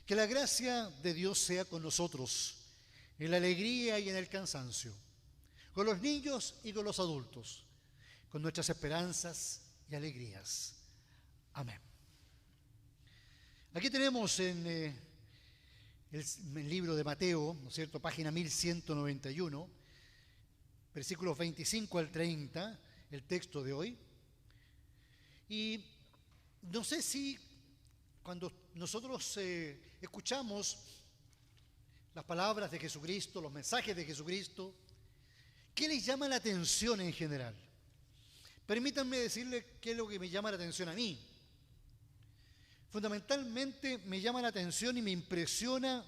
Que la gracia de Dios sea con nosotros, en la alegría y en el cansancio, con los niños y con los adultos, con nuestras esperanzas y alegrías. Amén. Aquí tenemos en el libro de Mateo, ¿no es cierto?, página 1191, versículos 25 al 30, el texto de hoy. Y no sé si cuando nosotros escuchamos las palabras de Jesucristo, los mensajes de Jesucristo, ¿qué les llama la atención en general? Permítanme decirles qué es lo que me llama la atención a mí. Fundamentalmente me llama la atención y me impresiona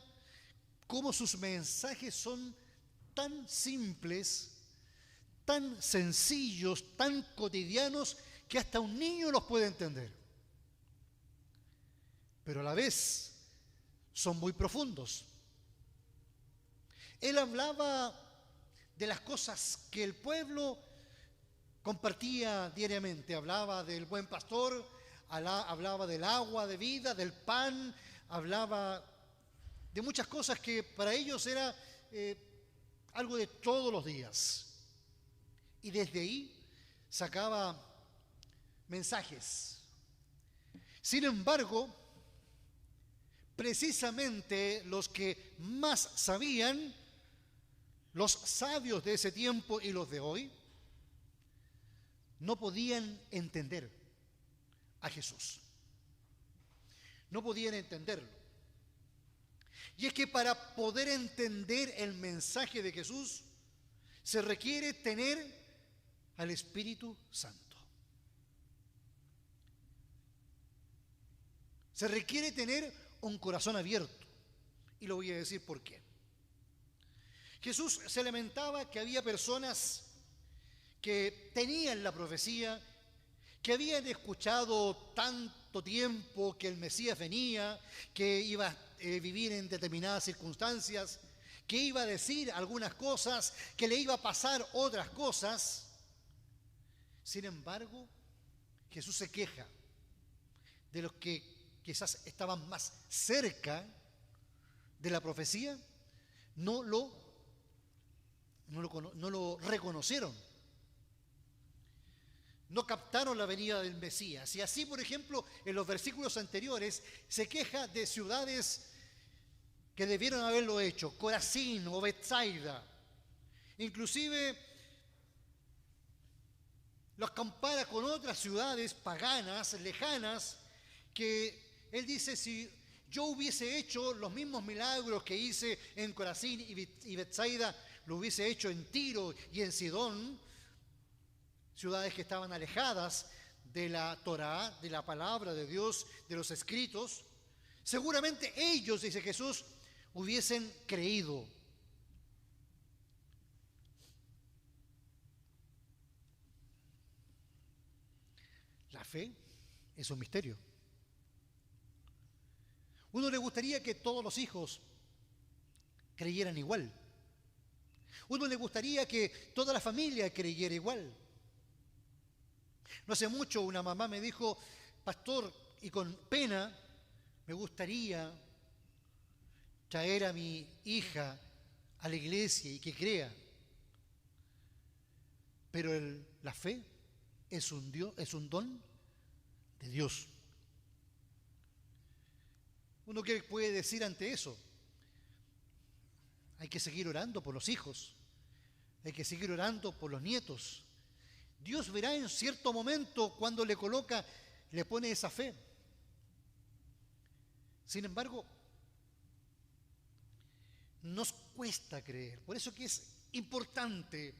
cómo sus mensajes son tan simples, tan sencillos, tan cotidianos, que hasta un niño los puede entender. Pero a la vez son muy profundos. Él hablaba de las cosas que el pueblo compartía diariamente. Hablaba del buen pastor, hablaba del agua de vida, del pan, hablaba de muchas cosas que para ellos era algo de todos los días. Y desde ahí sacaba mensajes. Sin embargo, precisamente los que más sabían, los sabios de ese tiempo y los de hoy, no podían entender a Jesús. No podían entenderlo. Y es que para poder entender el mensaje de Jesús, se requiere tener al Espíritu Santo. Se requiere tener un corazón abierto. Y lo voy a decir por qué. Jesús se lamentaba que había personas que tenían la profecía, que habían escuchado tanto tiempo que el Mesías venía, que iba a vivir en determinadas circunstancias, que iba a decir algunas cosas, que le iba a pasar otras cosas. Sin embargo, Jesús se queja de los que quizás estaban más cerca de la profecía, no lo reconocieron, no captaron la venida del Mesías. Y así, por ejemplo, en los versículos anteriores se queja de ciudades que debieron haberlo hecho, Corazín o Betsaida. Inclusive los compara con otras ciudades paganas, lejanas, que él dice: si yo hubiese hecho los mismos milagros que hice en Corazín y Betsaida, lo hubiese hecho en Tiro y en Sidón, ciudades que estaban alejadas de la Torá, de la palabra de Dios, de los escritos, seguramente ellos, dice Jesús, hubiesen creído. La fe es un misterio. Uno le gustaría que todos los hijos creyeran igual. Uno le gustaría que toda la familia creyera igual. No hace mucho una mamá me dijo: pastor, y con pena, me gustaría traer a mi hija a la iglesia y que crea. Pero la fe es un don de Dios. ¿Uno qué puede decir ante eso? Hay que seguir orando por los hijos. Hay que seguir orando por los nietos. Dios verá en cierto momento cuando le pone esa fe. Sin embargo, nos cuesta creer. Por eso que es importante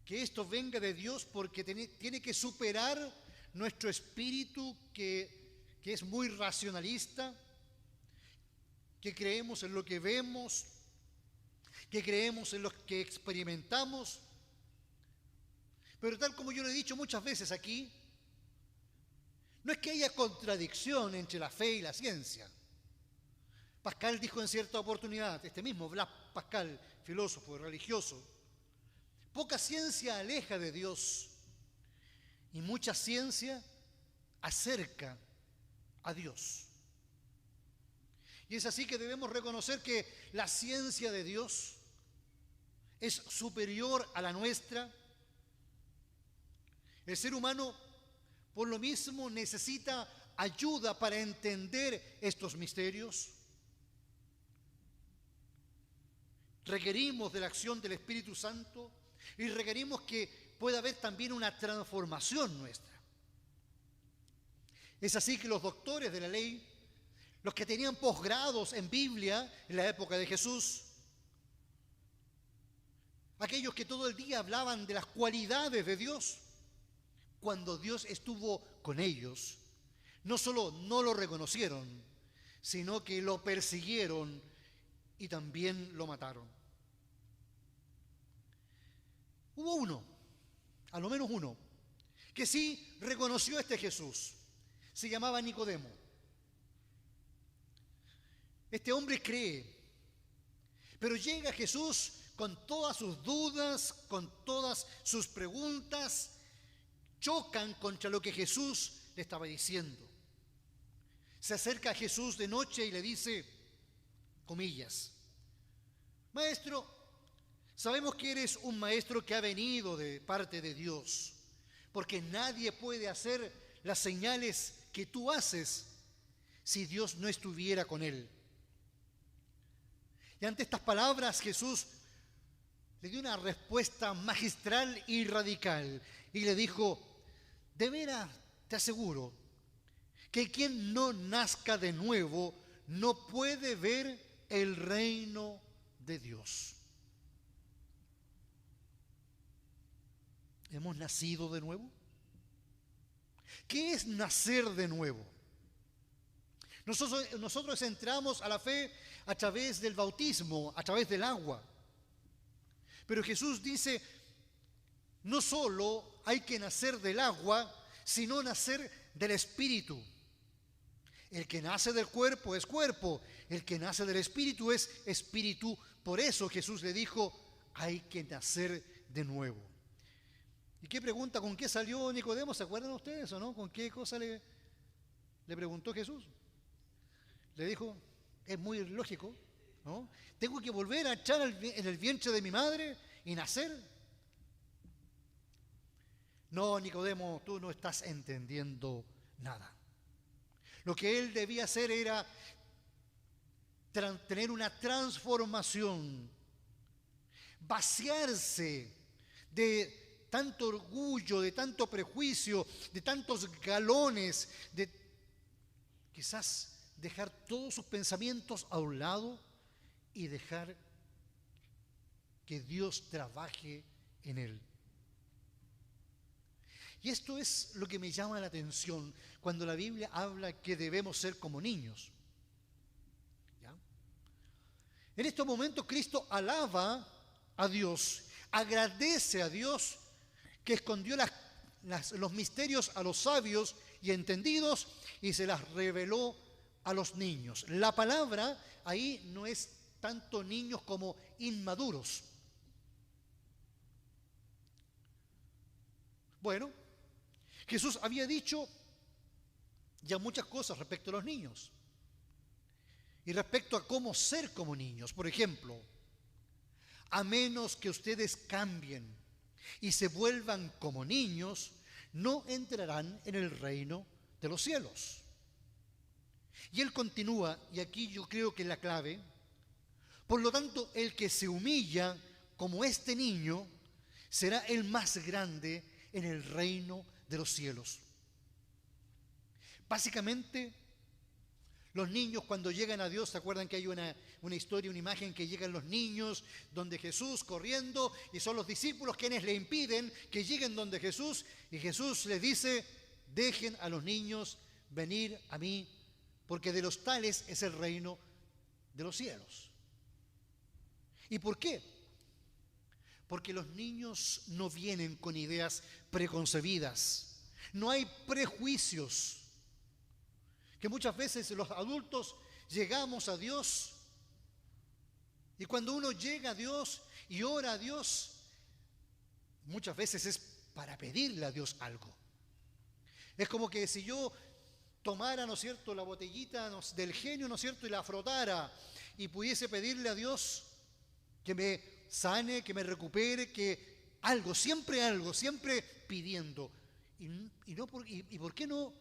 que esto venga de Dios, porque tiene que superar nuestro espíritu que es muy racionalista, que creemos en lo que vemos, que creemos en lo que experimentamos. Pero tal como yo lo he dicho muchas veces aquí, no es que haya contradicción entre la fe y la ciencia. Pascal dijo en cierta oportunidad, este mismo Blas Pascal, filósofo religioso: poca ciencia aleja de Dios y mucha ciencia acerca a Dios. Y es así que debemos reconocer que la ciencia de Dios es superior a la nuestra. El ser humano, por lo mismo, necesita ayuda para entender estos misterios. Requerimos de la acción del Espíritu Santo y requerimos que pueda haber también una transformación nuestra. Es así que los doctores de la ley, los que tenían posgrados en Biblia en la época de Jesús, aquellos que todo el día hablaban de las cualidades de Dios, cuando Dios estuvo con ellos, no solo no lo reconocieron, sino que lo persiguieron y también lo mataron. Hubo uno, a lo menos uno, que sí reconoció a este Jesús. Se llamaba Nicodemo. Este hombre cree, pero llega Jesús con todas sus dudas, con todas sus preguntas, chocan contra lo que Jesús le estaba diciendo. Se acerca a Jesús de noche y le dice, comillas, Maestro, sabemos que eres un maestro que ha venido de parte de Dios, porque nadie puede hacer las señales que tú haces si Dios no estuviera con él. Y ante estas palabras Jesús le dio una respuesta magistral y radical y le dijo, de veras te aseguro que quien no nazca de nuevo no puede ver el reino de Dios. ¿Hemos nacido de nuevo? ¿Qué es nacer de nuevo? Nosotros entramos a la fe a través del bautismo, a través del agua. Pero Jesús dice, no solo hay que nacer del agua, sino nacer del Espíritu. El que nace del cuerpo es cuerpo, el que nace del Espíritu es espíritu. Por eso Jesús le dijo, hay que nacer de nuevo. ¿Y qué pregunta? ¿Con qué salió Nicodemo? ¿Se acuerdan ustedes o no? ¿Con qué cosa le preguntó Jesús? Le dijo, es muy lógico, ¿no? ¿Tengo que volver a echar en el vientre de mi madre y nacer? No, Nicodemo, tú no estás entendiendo nada. Lo que él debía hacer era tener una transformación, vaciarse de tanto orgullo, de tanto prejuicio, de tantos galones, de quizás dejar todos sus pensamientos a un lado y dejar que Dios trabaje en él. Y esto es lo que me llama la atención cuando la Biblia habla que debemos ser como niños. ¿Ya? En estos momentos Cristo alaba a Dios, agradece a Dios que escondió los misterios a los sabios y entendidos y se las reveló a los niños. La palabra ahí no es tanto niños como inmaduros. Bueno, Jesús había dicho ya muchas cosas respecto a los niños y respecto a cómo ser como niños. Por ejemplo, a menos que ustedes cambien y se vuelvan como niños, no entrarán en el reino de los cielos. Y él continúa, y aquí yo creo que es la clave, por lo tanto, el que se humilla como este niño será el más grande en el reino de los cielos. Básicamente, los niños cuando llegan a Dios, ¿se acuerdan que hay una historia, una imagen que llegan los niños donde Jesús corriendo y son los discípulos quienes le impiden que lleguen donde Jesús y Jesús les dice, dejen a los niños venir a mí porque de los tales es el reino de los cielos. ¿Y por qué? Porque los niños no vienen con ideas preconcebidas, no hay prejuicios, que muchas veces los adultos llegamos a Dios y cuando uno llega a Dios y ora a Dios, muchas veces es para pedirle a Dios algo. Es como que si yo tomara, ¿no es cierto?, la botellita del genio, ¿no es cierto?, y la frotara y pudiese pedirle a Dios que me sane, que me recupere, que algo, siempre pidiendo. ¿Y por qué no?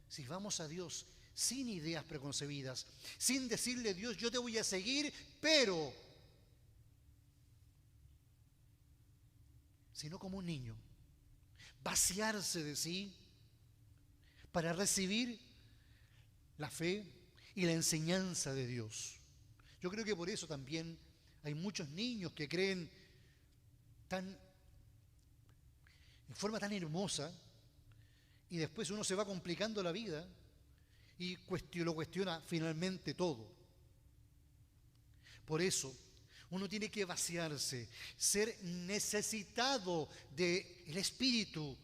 Si vamos a Dios sin ideas preconcebidas, sin decirle: Dios, yo te voy a seguir, pero, sino como un niño, vaciarse de sí para recibir la fe y la enseñanza de Dios. Yo creo que por eso también hay muchos niños que creen en forma tan hermosa, y después uno se va complicando la vida y lo cuestiona finalmente todo. Por eso uno tiene que vaciarse, ser necesitado del Espíritu,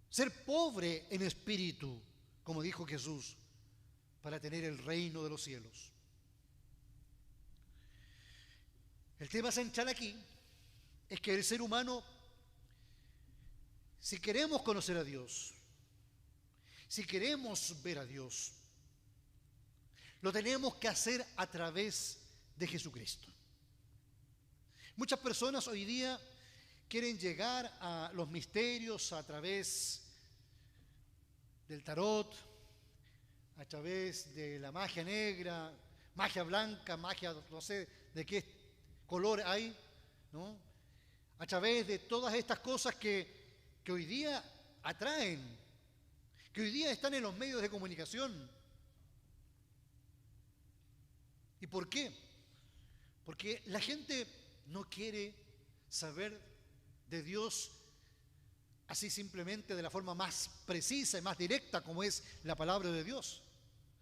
ser pobre en espíritu, como dijo Jesús, para tener el reino de los cielos. El tema central aquí es que el ser humano, si queremos conocer a Dios, si queremos ver a Dios, lo tenemos que hacer a través de Jesucristo. Muchas personas hoy día quieren llegar a los misterios a través del tarot, a través de la magia negra, magia blanca, magia no sé de qué color hay, ¿no? A través de todas estas cosas que hoy día atraen, que hoy día están en los medios de comunicación. ¿Y por qué? Porque la gente no quiere saber de Dios así simplemente de la forma más precisa y más directa como es la palabra de Dios,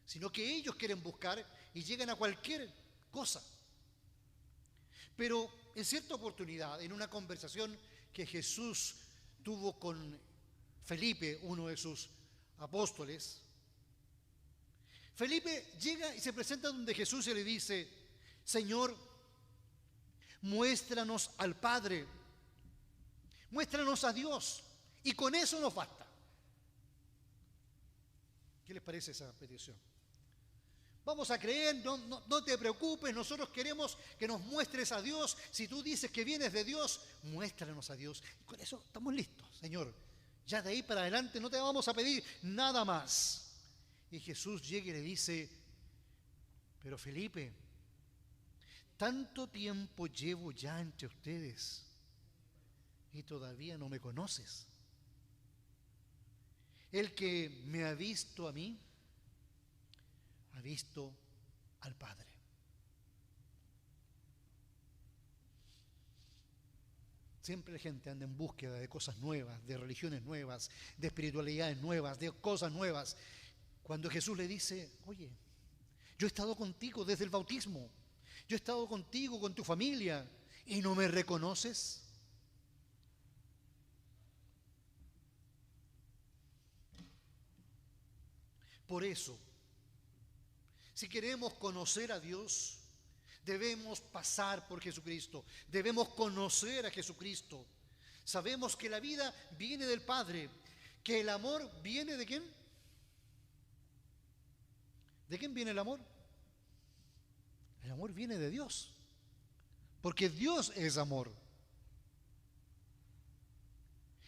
sino que ellos quieren buscar y llegan a cualquier cosa. Pero en cierta oportunidad, en una conversación que Jesús tuvo con Felipe, uno de sus apóstoles, Felipe llega y se presenta donde Jesús y le dice: Señor, muéstranos al Padre, muéstranos a Dios, y con eso nos basta. ¿Qué les parece esa petición? Vamos a creer, no te preocupes, nosotros queremos que nos muestres a Dios. Si tú dices que vienes de Dios, muéstranos a Dios. Y con eso estamos listos, Señor. Ya de ahí para adelante no te vamos a pedir nada más. Y Jesús llega y le dice: pero Felipe, tanto tiempo llevo ya entre ustedes y todavía no me conoces. El que me ha visto a mí, ha visto al Padre. Siempre la gente anda en búsqueda de cosas nuevas, de religiones nuevas, de espiritualidades nuevas, de cosas nuevas. Cuando Jesús le dice: oye, yo he estado contigo desde el bautismo, yo he estado contigo con tu familia y no me reconoces. Por eso, si queremos conocer a Dios, debemos pasar por Jesucristo, debemos conocer a Jesucristo. Sabemos que la vida viene del Padre, que el amor viene ¿de quién? ¿De quién viene el amor? El amor viene de Dios, porque Dios es amor.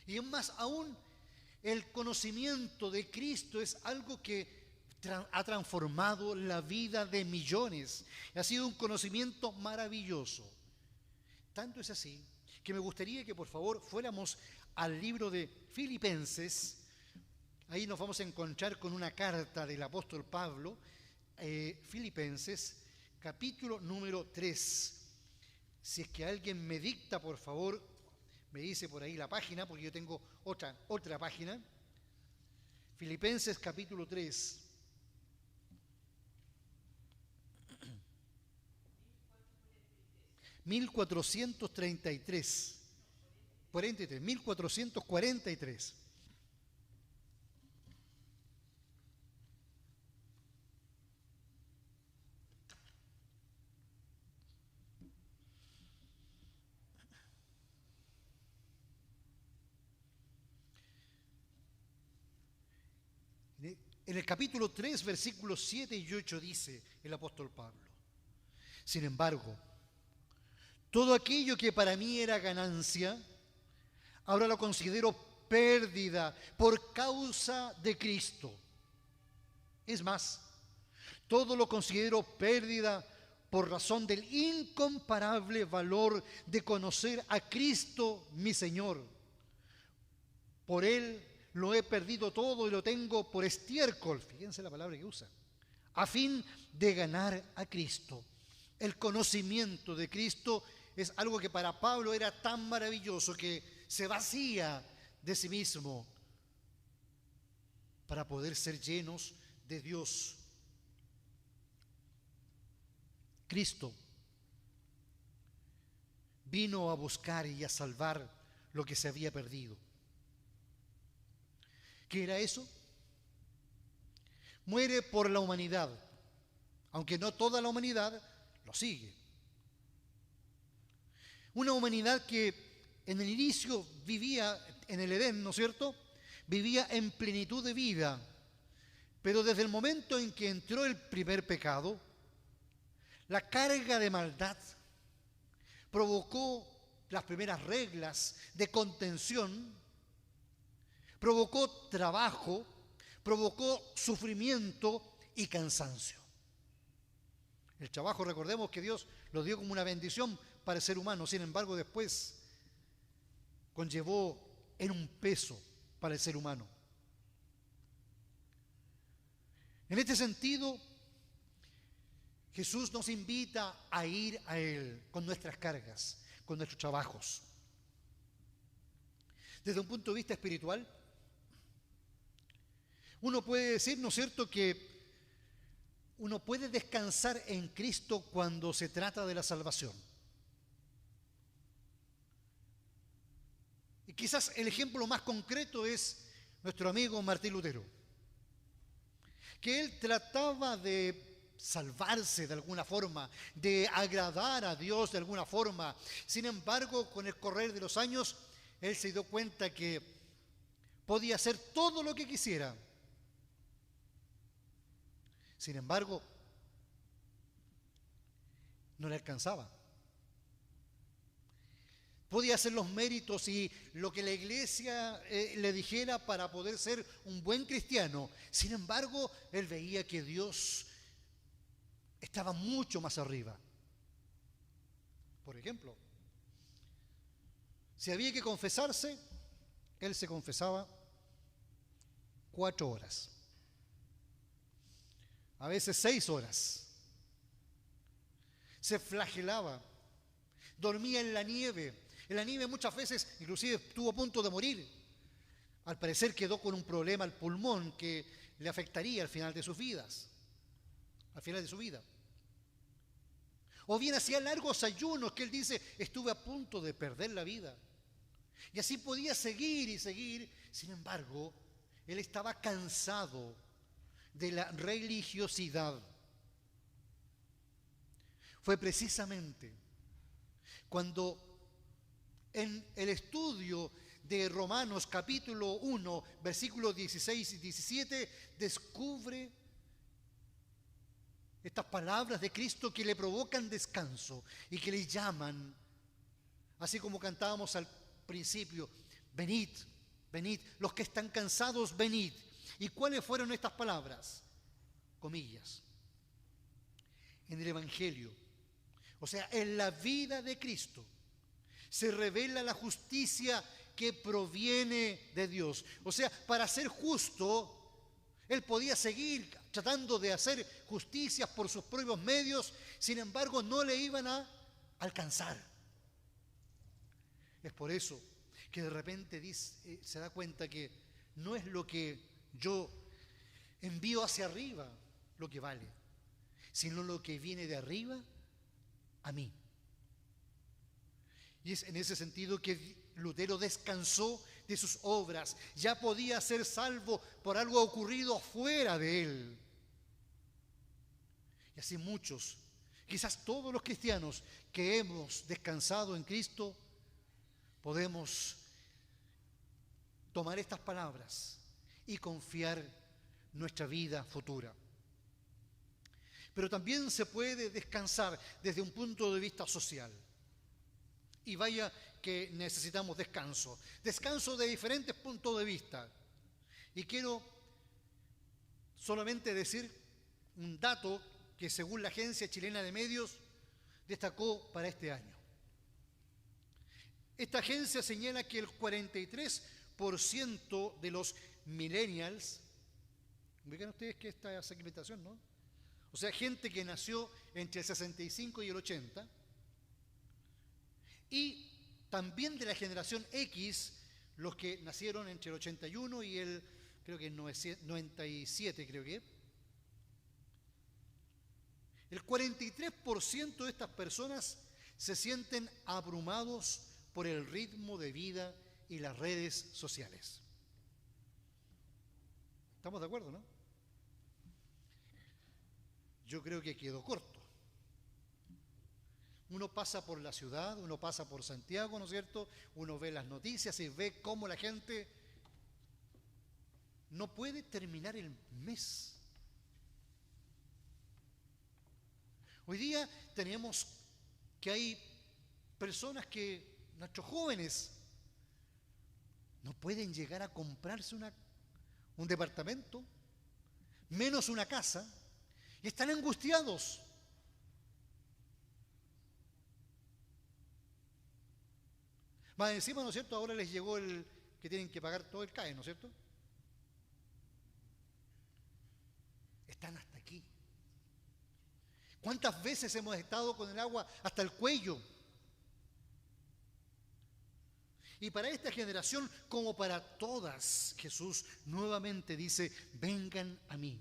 Y es más aún, el conocimiento de Cristo es algo que ha transformado la vida de millones. Ha sido un conocimiento maravilloso. Tanto es así que me gustaría que por favor fuéramos al libro de Filipenses. Ahí nos vamos a encontrar con una carta del apóstol Pablo. Filipenses, capítulo número 3. Si es que alguien me dicta, por favor, me dice por ahí la página, porque yo tengo otra página. Filipenses capítulo 3. (1433) 1443. En el capítulo 3, versículos 7 y 8 dice el apóstol Pablo: sin embargo, todo aquello que para mí era ganancia, ahora lo considero pérdida por causa de Cristo. Es más, todo lo considero pérdida por razón del incomparable valor de conocer a Cristo mi Señor. Por Él lo he perdido todo y lo tengo por estiércol, fíjense la palabra que usa, a fin de ganar a Cristo. El conocimiento de Cristo es algo que para Pablo era tan maravilloso que se vacía de sí mismo para poder ser llenos de Dios. Cristo vino a buscar y a salvar lo que se había perdido. ¿Qué era eso? Muere por la humanidad, aunque no toda la humanidad lo sigue. Una humanidad que en el inicio vivía en el Edén, ¿no es cierto? Vivía en plenitud de vida, pero desde el momento en que entró el primer pecado, la carga de maldad provocó las primeras reglas de contención, provocó trabajo, provocó sufrimiento y cansancio. El trabajo, recordemos que Dios lo dio como una bendición para el ser humano, sin embargo después conllevó en un peso para el ser humano. En este sentido, Jesús nos invita a ir a Él con nuestras cargas, con nuestros trabajos. Desde un punto de vista espiritual, uno puede decir, ¿no es cierto?, que uno puede descansar en Cristo cuando se trata de la salvación. Y quizás el ejemplo más concreto es nuestro amigo Martín Lutero, que él trataba de salvarse de alguna forma, de agradar a Dios de alguna forma. Sin embargo, con el correr de los años, él se dio cuenta que podía hacer todo lo que quisiera. Sin embargo, no le alcanzaba. Podía hacer los méritos y lo que la iglesia le dijera para poder ser un buen cristiano. Sin embargo, él veía que Dios estaba mucho más arriba. Por ejemplo, si había que confesarse, él se confesaba 4 horas. A veces 6 horas. Se flagelaba, dormía en la nieve. En la nieve muchas veces, inclusive estuvo a punto de morir. Al parecer quedó con un problema al pulmón que le afectaría al final de sus vidas. Al final de su vida. O bien hacía largos ayunos que él dice, estuve a punto de perder la vida. Y así podía seguir y seguir. Sin embargo, él estaba cansado de la religiosidad. Fue precisamente cuando en el estudio de Romanos capítulo 1, versículos 16 y 17, descubre estas palabras de Cristo que le provocan descanso y que le llaman, así como cantábamos al principio, venid, venid, los que están cansados, venid. ¿Y cuáles fueron estas palabras? Comillas. En el Evangelio, o sea, en la vida de Cristo, se revela la justicia que proviene de Dios. O sea, para ser justo, él podía seguir tratando de hacer justicia por sus propios medios, sin embargo, no le iban a alcanzar. Es por eso que de repente se da cuenta que no es lo que yo envío hacia arriba lo que vale, sino lo que viene de arriba a mí. Y es en ese sentido que Lutero descansó de sus obras. Ya podía ser salvo por algo ocurrido fuera de él. Y así muchos, quizás todos los cristianos que hemos descansado en Cristo, podemos tomar estas palabras y confiar nuestra vida futura. Pero también se puede descansar desde un punto de vista social. Y vaya que necesitamos descanso. Descanso de diferentes puntos de vista. Y quiero solamente decir un dato que según la Agencia Chilena de Medios destacó para este año. Esta agencia señala que el 43% de los millennials, ¿ubican ustedes que esta segmentación, no? O sea, gente que nació entre el 65 y el 80, y también de la generación X, los que nacieron entre el 81 y el, creo que 97, creo que. El 43% de estas personas se sienten abrumados por el ritmo de vida y las redes sociales. ¿Estamos de acuerdo, no? Yo creo que quedó corto. Uno pasa por la ciudad, uno pasa por Santiago, ¿no es cierto? Uno ve las noticias y ve cómo la gente no puede terminar el mes. Hoy día tenemos que hay personas que, nuestros jóvenes, no pueden llegar a comprarse un departamento, menos una casa, y están angustiados. Más encima, ¿no es cierto? Ahora les llegó el que tienen que pagar todo el CAE, ¿no es cierto? Están hasta aquí. ¿Cuántas veces hemos estado con el agua hasta el cuello? Y para esta generación, como para todas, Jesús nuevamente dice, vengan a mí.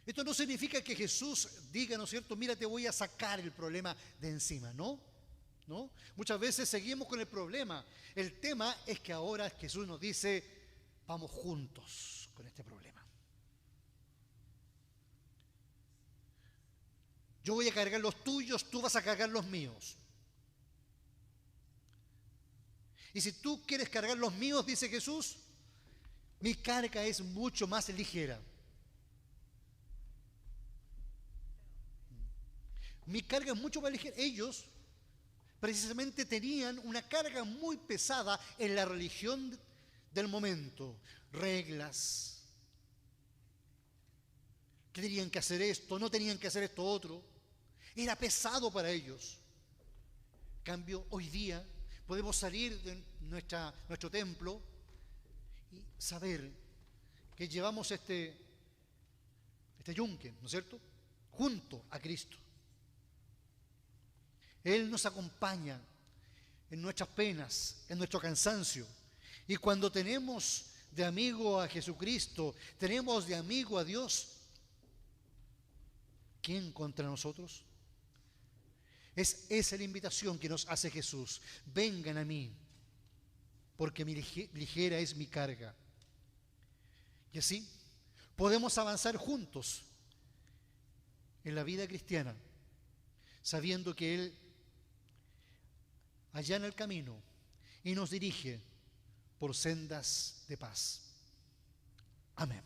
Esto no significa que Jesús diga, ¿no es cierto?, mira, te voy a sacar el problema de encima, ¿no? ¿No? Muchas veces seguimos con el problema. El tema es que ahora Jesús nos dice, vamos juntos con este problema. Yo voy a cargar los tuyos, tú vas a cargar los míos. Y si tú quieres cargar los míos, dice Jesús, mi carga es mucho más ligera. Mi carga es mucho más ligera. Ellos precisamente tenían una carga muy pesada en la religión del momento. Reglas. Que tenían que hacer esto, no tenían que hacer esto otro. Era pesado para ellos. En cambio, hoy día podemos salir de nuestro templo y saber que llevamos este yunque, ¿no es cierto?, junto a Cristo. Él nos acompaña en nuestras penas, en nuestro cansancio. Y cuando tenemos de amigo a Jesucristo, tenemos de amigo a Dios, ¿quién contra nosotros? Es esa la invitación que nos hace Jesús. Vengan a mí, porque ligera es mi carga. Y así podemos avanzar juntos en la vida cristiana, sabiendo que Él allana el camino y nos dirige por sendas de paz. Amén.